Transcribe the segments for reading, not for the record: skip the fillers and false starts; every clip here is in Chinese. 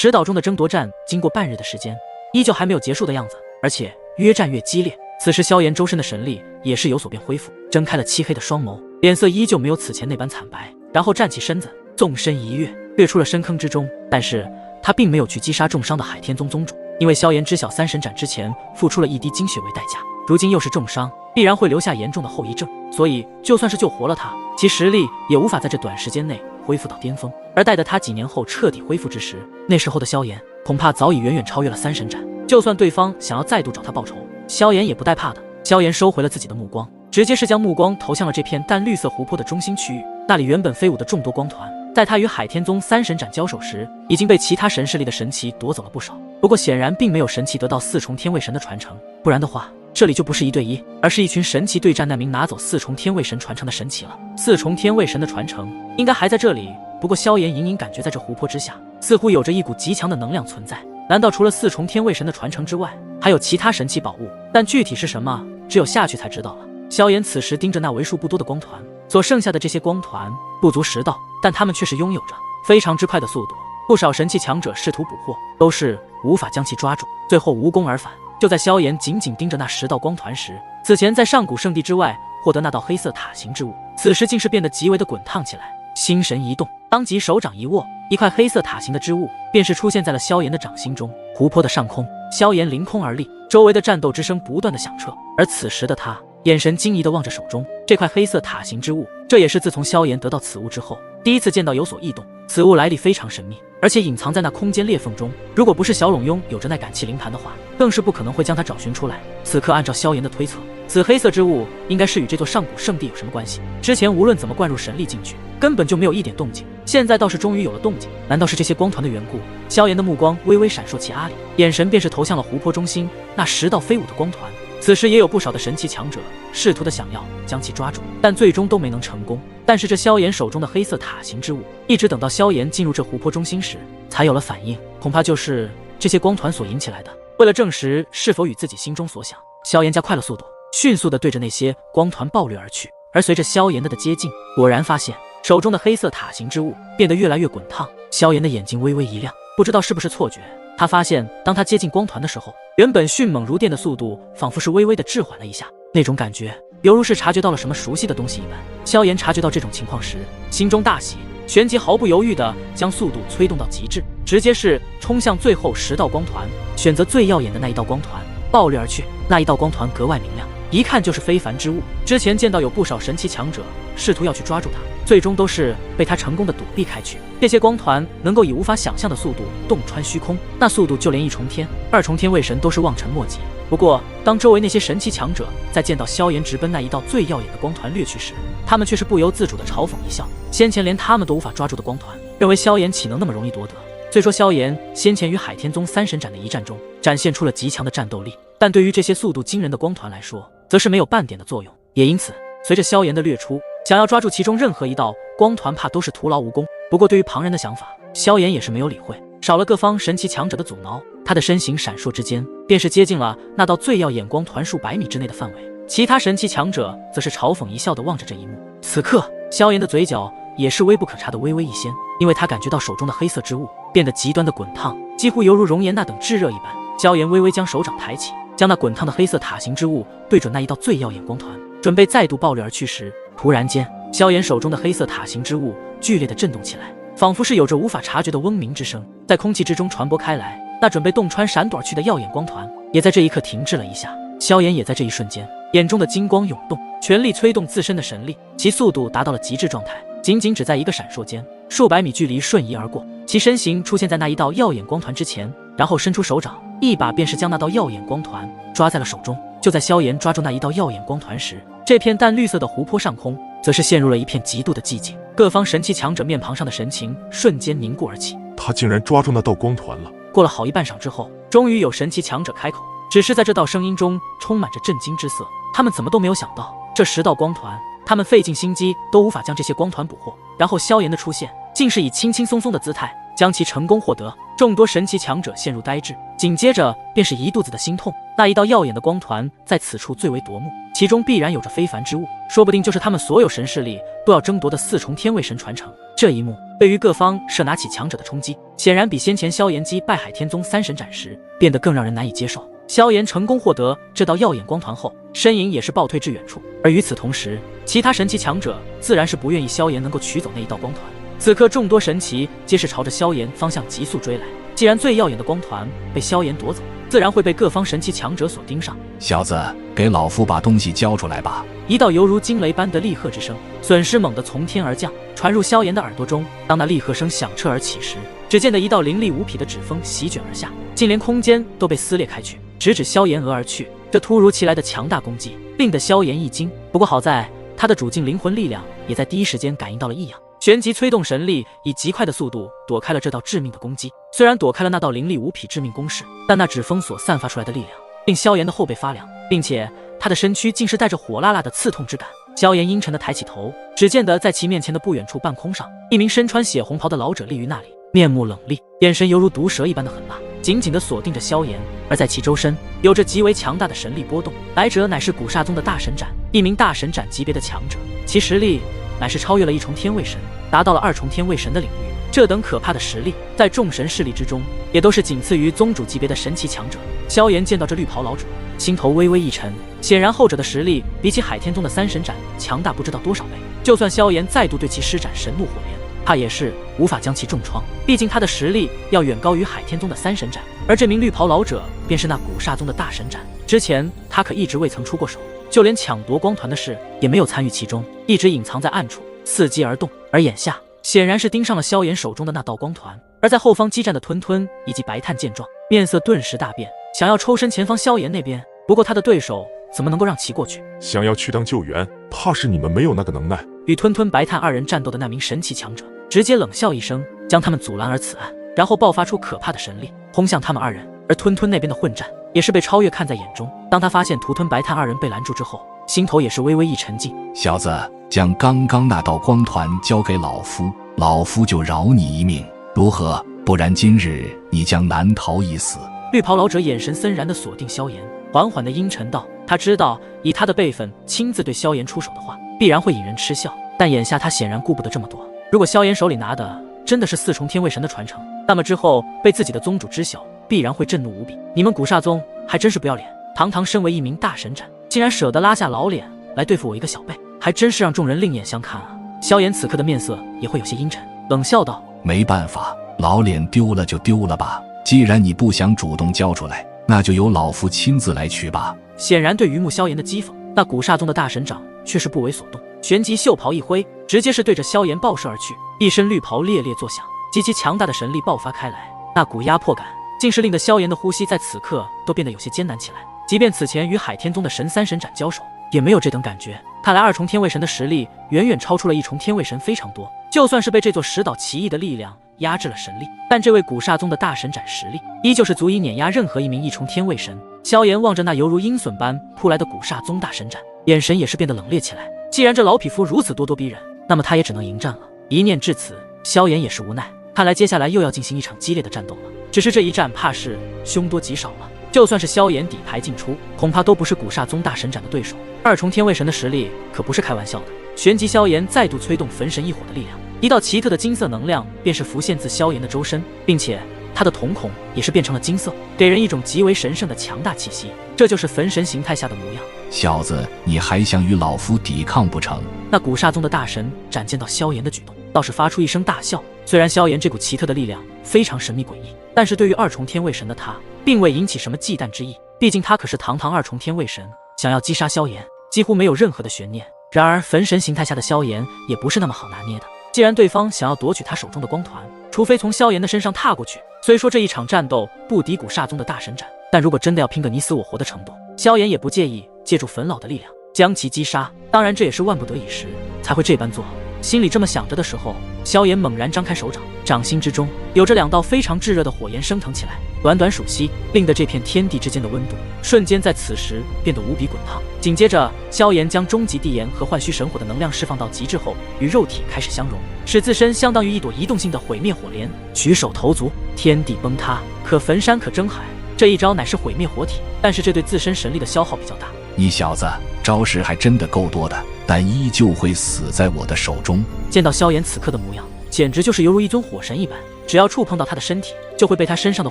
石岛中的争夺战经过半日的时间，依旧还没有结束的样子，而且越战越激烈。此时萧炎周身的神力也是有所变恢复，睁开了漆黑的双眸，脸色依旧没有此前那般惨白，然后站起身子，纵身一跃，跃出了深坑之中。但是他并没有去击杀重伤的海天宗宗主，因为萧炎知晓三神斩之前付出了一滴精血为代价，如今又是重伤，必然会留下严重的后遗症，所以就算是救活了他，其实力也无法在这短时间内恢复到巅峰。而待得他几年后彻底恢复之时，那时候的萧炎恐怕早已远远超越了三神斩，就算对方想要再度找他报仇，萧炎也不带怕的。萧炎收回了自己的目光，直接是将目光投向了这片淡绿色湖泊的中心区域，那里原本飞舞的众多光团，在他与海天宗三神斩交手时，已经被其他神势力的神奇夺走了不少。不过显然并没有神奇得到四重天位神的传承，不然的话，这里就不是1对1，而是一群神奇对战那名拿走四重天位神传承的神奇了。四重天位神的传承应该还在这里，不过萧炎隐隐感觉在这湖泊之下，似乎有着一股极强的能量存在。难道除了四重天位神的传承之外，还有其他神奇宝物？但具体是什么，只有下去才知道了。萧炎此时盯着那为数不多的光团，所剩下的这些光团不足10道，但他们却是拥有着非常之快的速度。不少神器强者试图捕获，都是无法将其抓住，最后无功而返。就在萧炎紧紧盯着那10道光团时，此前在上古圣地之外获得那道黑色塔形之物，此时竟是变得极为的滚烫起来。心神一动，当即手掌一握，一块黑色塔形的之物便是出现在了萧炎的掌心中。湖泊的上空，萧炎凌空而立，周围的战斗之声不断的响彻，而此时的他眼神惊疑地望着手中这块黑色塔形之物，这也是自从萧炎得到此物之后第一次见到有所异动。此物来历非常神秘，而且隐藏在那空间裂缝中，如果不是小拢庸有着那感器灵盘的话，更是不可能会将它找寻出来。此刻按照萧炎的推测，此黑色之物应该是与这座上古圣地有什么关系。之前无论怎么灌入神力进去，根本就没有一点动静，现在倒是终于有了动静。难道是这些光团的缘故？萧炎的目光微微闪烁其阿里，眼神便是投向了湖泊中心那10道飞舞的光团。此时也有不少的神奇强者试图的想要将其抓住，但最终都没能成功。但是这萧炎手中的黑色塔形之物，一直等到萧炎进入这湖泊中心时才有了反应，恐怕就是这些光团所引起来的。为了证实是否与自己心中所想，萧炎加快了速度，迅速的对着那些光团暴掠而去。而随着萧炎的接近，果然发现手中的黑色塔形之物变得越来越滚烫。萧炎的眼睛微微一亮，不知道是不是错觉，他发现当他接近光团的时候，原本迅猛如电的速度仿佛是微微的滞缓了一下，那种感觉犹如是察觉到了什么熟悉的东西一般。萧炎察觉到这种情况时，心中大喜，旋即毫不犹豫地将速度催动到极致，直接是冲向最后10道光团，选择最耀眼的那一道光团暴掠而去。那一道光团格外明亮，一看就是非凡之物。之前见到有不少神奇强者试图要去抓住它，最终都是被他成功的躲避开去。这些光团能够以无法想象的速度洞穿虚空，那速度就连1重天、2重天位神都是望尘莫及。不过当周围那些神奇强者在见到萧炎直奔那一道最耀眼的光团掠去时，他们却是不由自主的嘲讽一笑。先前连他们都无法抓住的光团，认为萧炎岂能那么容易夺得？虽说萧炎先前与海天宗三神斩的一战中展现出了极强的战斗力，但对于这些速度惊人的光团来说，则是没有半点的作用。也因此，随着萧炎的掠出，想要抓住其中任何一道光团，怕都是徒劳无功。不过对于旁人的想法，萧炎也是没有理会。少了各方神奇强者的阻挠，他的身形闪烁之间，便是接近了那道最耀眼光团数百米之内的范围。其他神奇强者则是嘲讽一笑地望着这一幕。此刻，萧炎的嘴角也是微不可察的微微一掀，因为他感觉到手中的黑色之物变得极端的滚烫，几乎犹如熔岩那等炙热一般。萧炎微微将手掌抬起，将那滚烫的黑色塔形之物对准那一道最耀眼光团，准备再度暴掠而去时，突然间，萧炎手中的黑色塔形之物剧烈的震动起来，仿佛是有着无法察觉的嗡鸣之声在空气之中传播开来。那准备洞穿闪躲而去的耀眼光团也在这一刻停滞了一下。萧炎也在这一瞬间眼中的金光涌动，全力催动自身的神力，其速度达到了极致状态，仅只在一个闪烁间，数百米距离瞬移而过。其身形出现在那一道耀眼光团之前，然后伸出手掌，一把便是将那道耀眼光团抓在了手中。就在萧炎抓住那一道耀眼光团时，这片淡绿色的湖泊上空则是陷入了一片极度的寂静，各方神奇强者面庞上的神情瞬间凝固而起。他竟然抓住那道光团了。过了好一半晌之后，终于有神奇强者开口，只是在这道声音中充满着震惊之色。他们怎么都没有想到，这10道光团，他们费尽心机都无法将这些光团捕获，然后萧炎的出现竟是以轻轻松松的姿态将其成功获得。众多神奇强者陷入呆滞，紧接着便是一肚子的心痛。那一道耀眼的光团在此处最为夺目，其中必然有着非凡之物，说不定就是他们所有神势力都要争夺的4重天位神传承。这一幕对于各方射拿起强者的冲击，显然比先前萧炎击败海天宗3神斩时变得更让人难以接受。萧炎成功获得这道耀眼光团后，身影也是暴退至远处，而与此同时，其他神奇强者自然是不愿意萧炎能够取走那一道光团。此刻众多神奇皆是朝着萧炎方向急速追来，既然最耀眼的光团被萧炎夺走，自然会被各方神奇强者所盯上。小子，给老夫把东西交出来吧！一道犹如惊雷般的厉喝之声，损失猛地从天而降，传入萧炎的耳朵中。当那厉喝声响彻而起时，只见得一道凌厉无匹的指风席卷而下，竟连空间都被撕裂开去，直指萧炎额而去。这突如其来的强大攻击令得萧炎一惊，不过好在他的主境灵魂力量也在第一时间感应到了异样，旋即催动神力，以极快的速度躲开了这道致命的攻击。虽然躲开了那道凌厉无匹致命攻势，但那指风所散发出来的力量令萧炎的后背发凉，并且他的身躯竟是带着火辣辣的刺痛之感。萧炎阴沉地抬起头，只见得在其面前的不远处半空上，一名身穿血红袍的老者立于那里，面目冷厉，眼神犹如毒蛇一般的狠辣，紧紧地锁定着萧炎。而在其周身有着极为强大的神力波动，来者乃是古刹宗的大神斩，一名大神斩级别的强者，其实力乃是超越了1重天位神，达到了2重天位神的领域。这等可怕的实力，在众神势力之中，也都是仅次于宗主级别的神奇强者。萧炎见到这绿袍老者，心头微微一沉，显然后者的实力比起海天宗的3神斩强大不知道多少倍。就算萧炎再度对其施展神怒火莲，他也是无法将其重创，毕竟他的实力要远高于海天宗的3神斩。而这名绿袍老者便是那古刹宗的大神斩，之前他可一直未曾出过手，就连抢夺光团的事也没有参与其中，一直隐藏在暗处，伺机而动。而眼下显然是盯上了萧炎手中的那道光团。而在后方激战的吞吞以及白炭见状，面色顿时大变，想要抽身前方萧炎那边，不过他的对手怎么能够让其过去？想要去当救援，怕是你们没有那个能耐。与吞吞白炭2人战斗的那名神奇强者直接冷笑一声，将他们阻拦而此岸，然后爆发出可怕的神力轰向他们2人。而吞吞那边的混战也是被超越看在眼中，当他发现屠吞白炭2人被拦住之后，心头也是微微一沉静。小子，将刚刚那道光团交给老夫，老夫就饶你一命，如何？不然今日你将难逃一死。绿袍老者眼神森然地锁定萧炎，缓缓地阴沉道：他知道以他的辈分亲自对萧炎出手的话，必然会引人嗤笑，但眼下他显然顾不得这么多。如果萧炎手里拿的真的是4重天位神的传承，那么之后被自己的宗主知晓，必然会震怒无比。你们古刹宗还真是不要脸，堂堂身为一名大神斩，竟然舍得拉下老脸来对付我一个小辈，还真是让众人另眼相看啊！萧炎此刻的面色也会有些阴沉，冷笑道：没办法，老脸丢了就丢了吧，既然你不想主动交出来，那就由老夫亲自来取吧。显然对于慕萧炎的讥讽，那古刹宗的大神长却是不为所动，旋即袖袍一挥，直接是对着萧炎爆射而去。一身绿袍烈烈作响，极其强大的神力爆发开来，那股压迫感竟是令得萧炎的呼吸在此刻都变得有些艰难起来。即便此前与海天宗的3神斩交手，也没有这等感觉。看来2重天位神的实力远远超出了1重天位神非常多，就算是被这座石岛奇异的力量压制了神力，但这位古刹宗的大神斩实力依旧是足以碾压任何一名1重天位神。萧炎望着那犹如鹰隼般扑来的古刹宗大神斩，眼神也是变得冷冽起来。既然这老匹夫如此咄咄逼人，那么他也只能迎战了。一念至此，萧炎也是无奈，看来接下来又要进行一场激烈的战斗了。只是这一战怕是凶多吉少了，就算是萧炎底牌尽出，恐怕都不是古刹宗大神斩的对手。2重天位神的实力可不是开玩笑的。旋即萧炎再度催动焚神异火的力量，一道奇特的金色能量便是浮现自萧炎的周身，并且他的瞳孔也是变成了金色，给人一种极为神圣的强大气息，这就是焚神形态下的模样。小子，你还想与老夫抵抗不成？那古刹宗的大神展见到萧炎的举动，倒是发出一声大笑。虽然萧炎这股奇特的力量非常神秘诡异，但是对于2重天位神的他并未引起什么忌惮之意，毕竟他可是堂堂2重天位神，想要击杀萧炎几乎没有任何的悬念。然而焚神形态下的萧炎也不是那么好拿捏的，既然对方想要夺取他手中的光团，除非从萧炎的身上踏过去。虽说这一场战斗不敌古刹宗的大神斩，但如果真的要拼个你死我活的程度，萧炎也不介意借助焚老的力量将其击杀。当然这也是万不得已时才会这般做。心里这么想着的时候，萧炎猛然张开手掌，掌心之中有着2道非常炙热的火焰升腾起来。短短数息，令得这片天地之间的温度瞬间在此时变得无比滚烫。紧接着，萧炎将终极地炎和幻虚神火的能量释放到极致后，与肉体开始相融，使自身相当于一朵移动性的毁灭火莲。举手投足，天地崩塌，可焚山可蒸海。这一招乃是毁灭火体，但是这对自身神力的消耗比较大。你小子招式还真的够多的，但依旧会死在我的手中。见到萧炎此刻的模样，简直就是犹如一尊火神一般，只要触碰到他的身体，就会被他身上的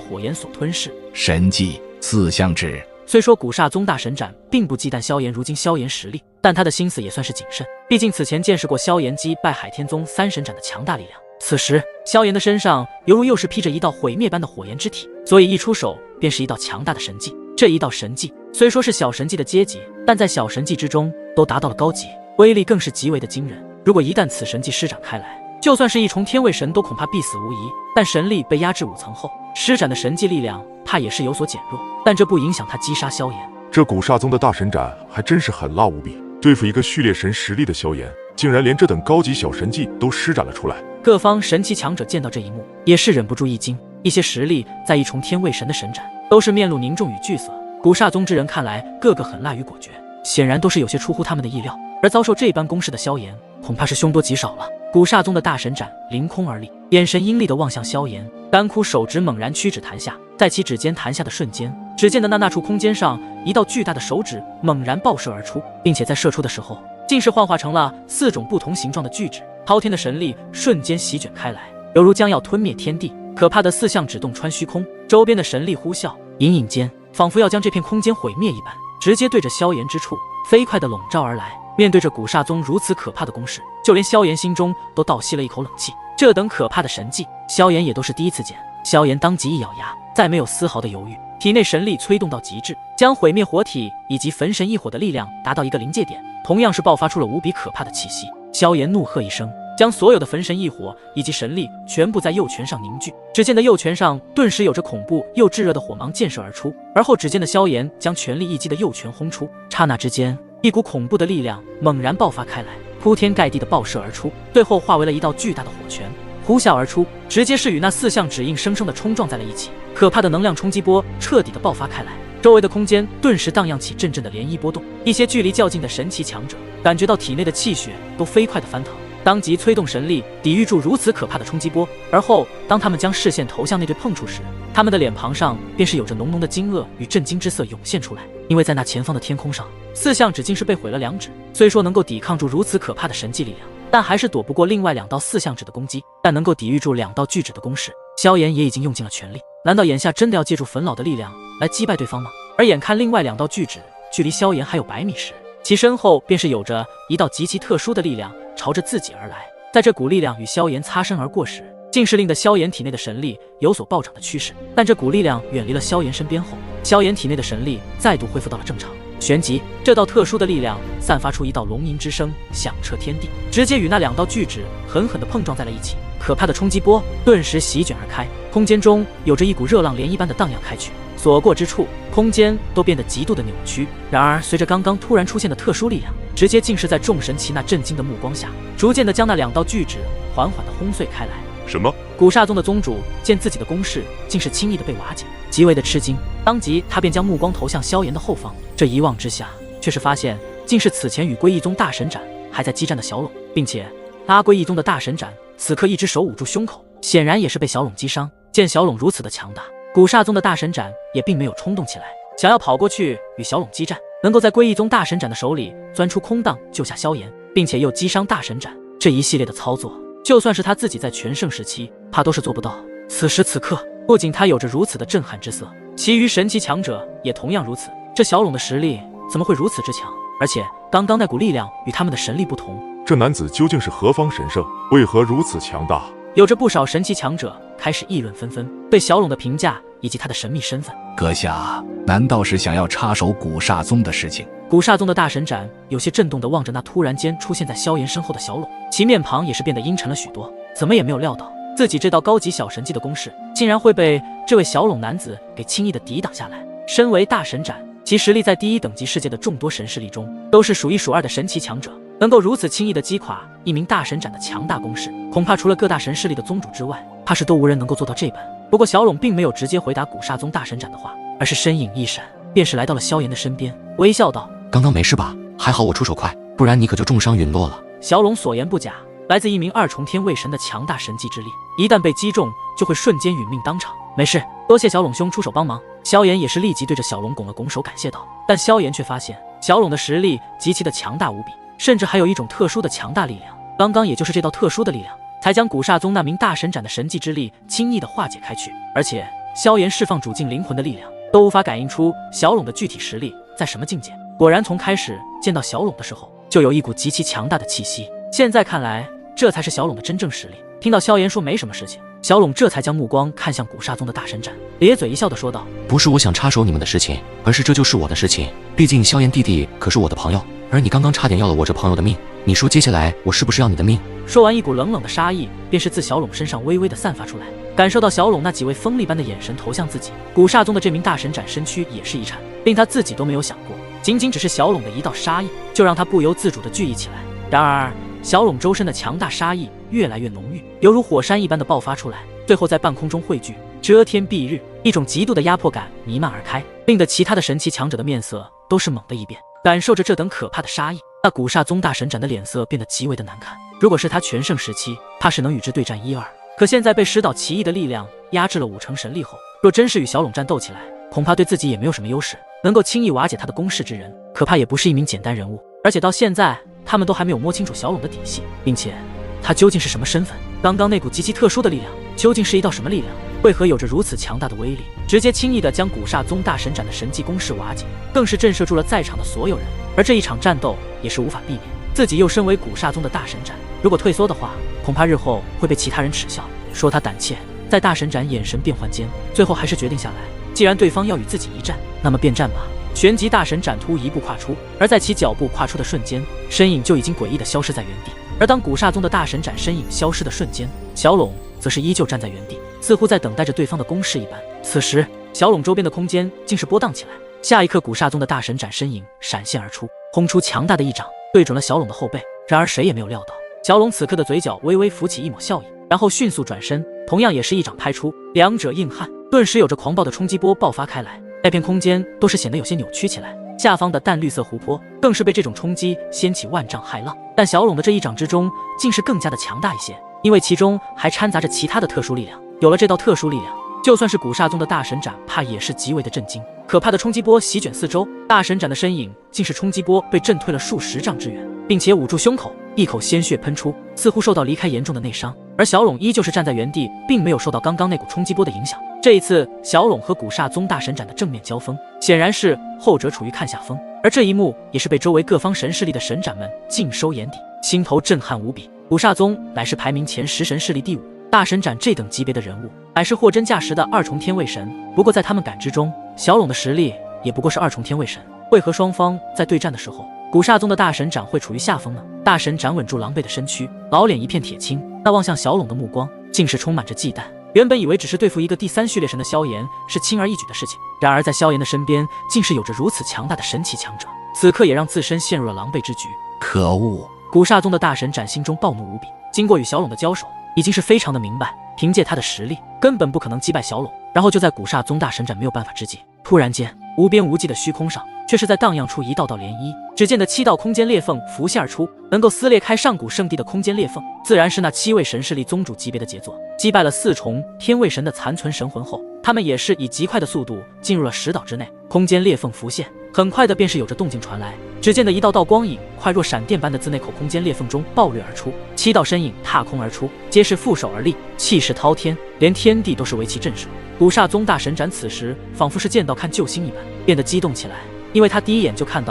火焰所吞噬。神技四象指。虽说古刹宗大神斩并不忌惮萧炎如今萧炎实力，但他的心思也算是谨慎，毕竟此前见识过萧炎击败海天宗3神斩的强大力量。此时萧炎的身上犹如又是披着一道毁灭般的火焰之体，所以一出手便是一道强大的神技。这一道神技虽说是小神技的阶级，但在小神技之中都达到了高级，威力更是极为的惊人。如果一旦此神技施展开来，就算是一重天位神都恐怕必死无疑。但神力被压制5层后，施展的神技力量怕也是有所减弱，但这不影响他击杀萧炎。这古刹宗的大神斩还真是狠辣无比，对付一个序列神实力的萧炎，竟然连这等高级小神技都施展了出来。各方神奇强者见到这一幕，也是忍不住一惊。一些实力在一重天位神的神斩，都是面露凝重与惧色。古刹宗之人看来个个狠辣与果决，显然都是有些出乎他们的意料。而遭受这般攻势的萧炎，恐怕是凶多吉少了。古刹宗的大神斩凌空而立，眼神阴厉地望向萧炎，干枯手指猛然屈指弹下，在其指尖弹下的瞬间，只见的那处空间上，一道巨大的手指猛然爆射而出，并且在射出的时候，竟是幻化成了4种不同形状的巨指。滔天的神力瞬间席卷开来，犹如将要吞灭天地。可怕的4象指洞穿虚空，周边的神力呼啸，隐隐间仿佛要将这片空间毁灭一般，直接对着萧炎之处飞快地笼罩而来。面对着古刹宗如此可怕的攻势，就连萧炎心中都倒吸了一口冷气。这等可怕的神技，萧炎也都是第一次见。萧炎当即一咬牙，再没有丝毫的犹豫，体内神力催动到极致，将毁灭火体以及焚神异火的力量达到一个临界点，同样是爆发出了无比可怕的气息。萧炎怒喝一声，将所有的焚神异火以及神力全部在右拳上凝聚。只见的右拳上顿时有着恐怖又炙热的火芒溅射而出，而后只见的萧炎将全力一击的右拳轰出，刹那之间，一股恐怖的力量猛然爆发开来，铺天盖地的爆射而出，最后化为了一道巨大的火拳，呼啸而出，直接是与那4象指硬生生的冲撞在了一起。可怕的能量冲击波彻底的爆发开来，周围的空间顿时荡漾起阵阵的涟漪波动。一些距离较近的神奇强者感觉到体内的气血都飞快的翻腾，当即催动神力抵御住如此可怕的冲击波。而后当他们将视线投向那对碰触时，他们的脸庞上便是有着浓浓的惊愕与震惊之色涌现出来。因为在那前方的天空上，4象指竟是被毁了2指，虽说能够抵抗住如此可怕的神技力量，但还是躲不过另外2道4象指的攻击。但能够抵御住2道巨指的攻势，萧炎也已经用尽了全力。难道眼下真的要借助焚老的力量来击败对方吗？而眼看另外2道巨指距离萧炎还有100米时，其身后便是有着一道极其特殊的力量朝着自己而来。在这股力量与萧炎擦身而过时，竟是令得萧炎体内的神力有所暴涨的趋势。但这股力量远离了萧炎身边后，萧炎体内的神力再度恢复到了正常。旋即，这道特殊的力量散发出一道龙吟之声，响彻天地，直接与那2道巨指狠狠地碰撞在了一起。可怕的冲击波顿时席卷而开，空间中有着一股热浪涟漪般的荡漾开去，所过之处，空间都变得极度的扭曲。然而，随着刚刚突然出现的特殊力量，直接竟是在众神齐那震惊的目光下，逐渐的将那2道巨指缓缓的轰碎开来。什么？古刹宗的宗主见自己的攻势竟是轻易的被瓦解，极为的吃惊，当即他便将目光投向萧炎的后方。这一望之下，却是发现竟是此前与归义宗大神斩还在激战的小龙，并且拉归义宗的大神斩此刻一只手捂住胸口，显然也是被小龙击伤。见小龙如此的强大，古刹宗的大神斩也并没有冲动起来，想要跑过去与小龙激战，能够在归义宗大神斩的手里钻出空档救下萧炎，并且又击伤大神斩，这一系列的操作，就算是他自己在全盛时期，怕都是做不到。此时此刻，不仅他有着如此的震撼之色，其余神奇强者也同样如此。这小龙的实力怎么会如此之强？而且刚刚那股力量与他们的神力不同，这男子究竟是何方神圣？为何如此强大？有着不少神奇强者开始议论纷纷，对小龙的评价以及他的神秘身份。阁下难道是想要插手古刹宗的事情？古刹宗的大神斩有些震动地望着那突然间出现在萧炎身后的小龙，其面庞也是变得阴沉了许多。怎么也没有料到自己这道高级小神技的攻势，竟然会被这位小龙男子给轻易地抵挡下来。身为大神斩，其实力在第1等级世界的众多神势力中都是数1数2的神奇强者，能够如此轻易地击垮一名大神斩的强大攻势，恐怕除了各大神势力的宗主之外，怕是都无人能够做到这般。不过小龙并没有直接回答古刹宗大神斩的话，而是身影一闪，便是来到了萧炎的身边，微笑道：“刚刚没事吧？还好我出手快，不然你可就重伤陨落了。”小龙所言不假，来自一名2重天卫神的强大神技之力，一旦被击中，就会瞬间殒命当场。没事，多谢小龙兄出手帮忙。萧炎也是立即对着小龙拱了拱手感谢道，但萧炎却发现小龙的实力极其的强大无比，甚至还有一种特殊的强大力量。刚刚也就是这道特殊的力量，才将古刹宗那名大神斩的神技之力轻易的化解开去。而且萧炎释放主境灵魂的力量，都无法感应出小龙的具体实力在什么境界。果然从开始见到小龙的时候，就有一股极其强大的气息。现在看来，这才是小龙的真正实力。听到萧炎说没什么事情，小龙这才将目光看向古刹宗的大神斩，咧嘴一笑的说道：“不是我想插手你们的事情，而是这就是我的事情。毕竟萧炎弟弟可是我的朋友，而你刚刚差点要了我这朋友的命，你说接下来我是不是要你的命？”说完，一股冷冷的杀意便是自小龙身上微微的散发出来。感受到小龙那几位锋利般的眼神投向自己，古刹宗的这名大神斩身躯也是一颤，令他自己都没有想过，仅仅只是小龙的一道杀意，就让他不由自主的惧意起来。然而小龙周身的强大杀意越来越浓郁，犹如火山一般的爆发出来，最后在半空中汇聚，遮天蔽日，一种极度的压迫感弥漫而开，令得其他的神奇强者的面色都是猛地一变。感受着这等可怕的杀意，那古刹宗大神斩的脸色变得极为的难看。如果是他全盛时期，怕是能与之对战1-2，可现在被石岛奇异的力量压制了5成神力后，若真是与小龙战斗起来，恐怕对自己也没有什么优势。能够轻易瓦解他的攻势之人，可怕也不是一名简单人物。而且到现在他们都还没有摸清楚小龙的底细，并且他究竟是什么身份？刚刚那股极其特殊的力量究竟是一道什么力量？为何有着如此强大的威力，直接轻易地将古刹宗大神斩的神技攻势瓦解，更是震慑住了在场的所有人。而这一场战斗也是无法避免，自己又身为古刹宗的大神斩，如果退缩的话，恐怕日后会被其他人耻笑，说他胆怯。在大神斩眼神变换间，最后还是决定下来，既然对方要与自己一战，那么便战吧。旋即大神斩突一步跨出，而在其脚步跨出的瞬间，身影就已经诡异地消失在原地。而当古刹宗的大神斩身影消失的瞬间，小龙则是依旧站在原地，似乎在等待着对方的攻势一般。此时小龙周边的空间竟是波荡起来，下一刻古刹宗的大神斩身影闪现而出，轰出强大的一掌，对准了小龙的后背。然而谁也没有料到，小龙此刻的嘴角微微浮起一抹笑意，然后迅速转身，同样也是一掌拍出，两者硬汉，顿时有着狂暴的冲击波爆发开来，那片空间都是显得有些扭曲起来，下方的淡绿色湖泊更是被这种冲击掀起万丈骇浪。但小龙的这一掌之中竟是更加的强大一些，因为其中还掺杂着其他的特殊力量。有了这道特殊力量，就算是古刹宗的大神斩，怕也是极为的震惊。可怕的冲击波席卷四周，大神斩的身影竟是冲击波被震退了数十丈之远，并且捂住胸口，一口鲜血喷出，似乎受到离开严重的内伤。而小龙依旧是站在原地，并没有受到刚刚那股冲击波的影响。这一次小龙和古刹宗大神斩的正面交锋，显然是后者处于看下风，而这一幕也是被周围各方神势力的神斩们尽收眼底，心头震撼无比。古刹宗乃是排名前10神势力第5，大神斩这等级别的人物，乃是货真价实的2重天卫神。不过在他们感知中，小龙的实力也不过是2重天卫神，为何双方在对战的时候，古刹宗的大神斩会处于下风呢？大神斩稳住狼狈的身躯，老脸一片铁青，那望向小龙的目光竟是充满着忌惮。原本以为只是对付一个第3序列神的萧炎是轻而易举的事情，然而在萧炎的身边竟是有着如此强大的神奇强者，此刻也让自身陷入了狼狈之局。可恶！古刹宗的大神斩心中暴怒无比，经过与小龙的交手，已经是非常的明白，凭借他的实力根本不可能击败小龙。然后就在古刹宗大神斩没有办法之际，突然间无边无际的虚空上却是在荡漾出一道道涟漪，只见得7道空间裂缝浮现而出，能够撕裂开上古圣地的空间裂缝，自然是那7位神势力宗主级别的杰作。击败了4重天卫神的残存神魂后，他们也是以极快的速度进入了石岛之内。空间裂缝浮现，很快的便是有着动静传来，只见得一道道光影快若闪电般的自那口空间裂缝中暴掠而出，7道身影踏空而出，皆是负手而立，气势滔天，连天地都是为其震慑。古刹宗大神斩此时仿佛是见到看救星一般，变得激动起来，因为他第一眼就看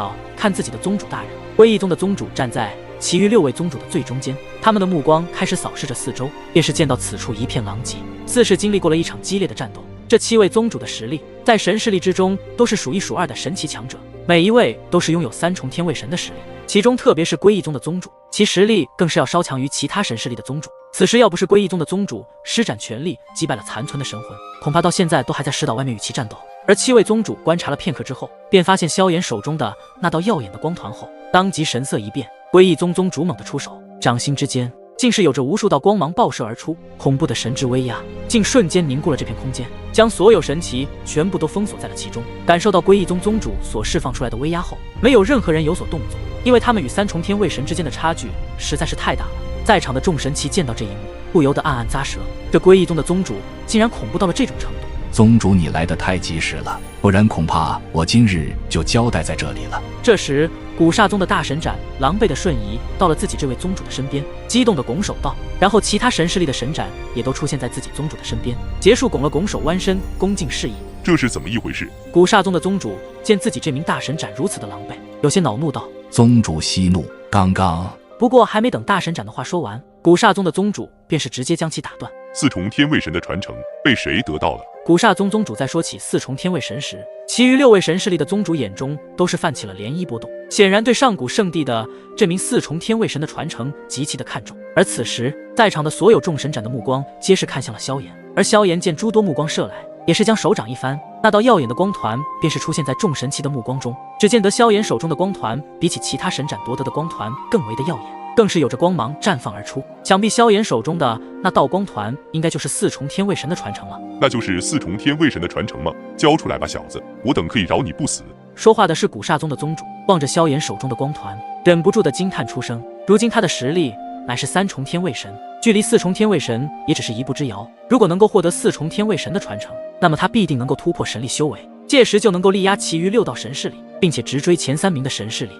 自己的宗主大人。归义宗的宗主站在其余6位宗主的最中间，他们的目光开始扫视着四周，便是见到此处一片狼藉，似是经历过了一场激烈的战斗。这7位宗主的实力在神势力之中都是数1数2的神奇强者，每一位都是拥有3重天卫神的实力，其中特别是归义宗的宗主，其实力更是要稍强于其他神势力的宗主。此时要不是归义宗的宗主施展全力击败了残存的神魂，恐怕到现在都还在石岛外面与其战斗。而7位宗主观察了片刻之后，便发现萧炎手中的那道耀眼的光团后，当即神色一变，归义宗宗主猛地出手，掌心之间竟是有着无数道光芒爆射而出，恐怖的神之威压竟瞬间凝固了这片空间，将所有神奇全部都封锁在了其中。感受到归义宗宗主所释放出来的威压后，没有任何人有所动作，因为他们与三重天卫神之间的差距实在是太大了。在场的众神奇见到这一幕，不由得暗暗咂舌，这归义宗的宗主竟然恐怖到了这种程度。宗主，你来得太及时了，不然恐怕我今日就交代在这里了。这时，古刹宗的大神斩狼狈的瞬移到了自己这位宗主的身边，激动的拱手道，然后其他神势力的神斩也都出现在自己宗主的身边，结束拱了拱手，弯身恭敬示意。这是怎么一回事？古刹宗的宗主见自己这名大神斩如此的狼狈，有些恼怒道：宗主息怒，刚刚……不过还没等大神斩的话说完，古刹宗的宗主便是直接将其打断。四重天卫神的传承被谁得到了？古刹宗宗主在说起四重天卫神时，其余6位神势力的宗主眼中都是泛起了涟漪波动，显然对上古圣地的这名四重天卫神的传承极其的看重。而此时，在场的所有众神斩的目光皆是看向了萧炎，而萧炎见诸多目光射来，也是将手掌一翻，那道耀眼的光团便是出现在众神奇的目光中。只见得萧炎手中的光团比起其他神斩夺得的光团更为的耀眼，更是有着光芒绽放而出。想必萧炎手中的那道光团应该就是四重天卫神的传承了。那就是四重天卫神的传承吗？交出来吧，小子，我等可以饶你不死。说话的是古刹宗的宗主，望着萧炎手中的光团，忍不住的惊叹出声。如今他的实力乃是3重天卫神，距离4重天卫神也只是一步之遥。如果能够获得4重天卫神的传承，那么他必定能够突破神力修为，届时就能够力压其余6道神势力，并且直追前3名的神势力。